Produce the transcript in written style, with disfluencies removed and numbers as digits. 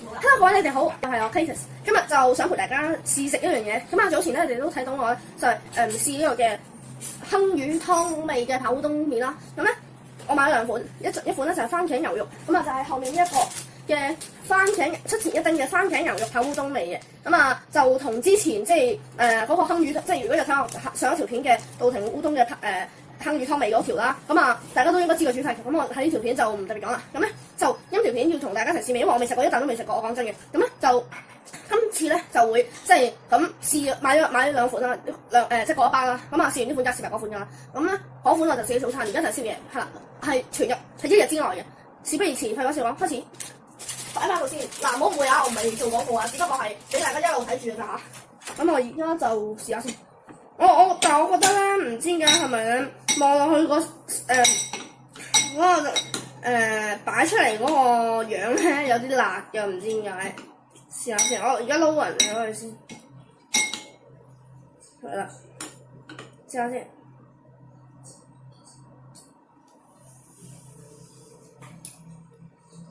Hello 各位你哋好，我係我 Katus， 今日就想陪大家試食一樣嘢。咁早前咧，你哋都睇到我就係試呢個嘅亨魚湯味嘅扒烏冬麵啦。咁咧，我買咗兩款，一款咧就係番茄牛肉，咁啊就係後面呢一個嘅番茄出前一丁嘅番茄牛肉扒烏冬味嘅。咁啊就同之前即係嗰個亨魚，即係如果有睇我上一條片嘅稻庭烏冬嘅亨魚湯味嗰條啦，咁啊大家都應該知個主題。咁我喺呢條片就唔特別講啦。咁咧就因條片要同大家一齊試味，因為我未食過，一啖都未食過。我講真嘅，咁咧就今次咧就會即係咁試買咗兩款啦，即係嗰一包啦。咁啊試完呢款加試埋嗰款㗎啦。咁咧嗰款我就試咗早餐，而家就係宵夜，係啦，係一日之內嘅。事不宜遲，廢話少講，開始擺翻度先。嗱，唔好誤會啊，我唔係做廣告啊，只不過係俾大家一路睇住㗎咋嚇。咁我而家就試下先。但係我覺得咧，唔知點解係咪咧望落去嗰個擺出嚟嗰個樣咧有啲辣嘅，唔知點解。試下先，我而家撈勻佢先，係啦，試下先。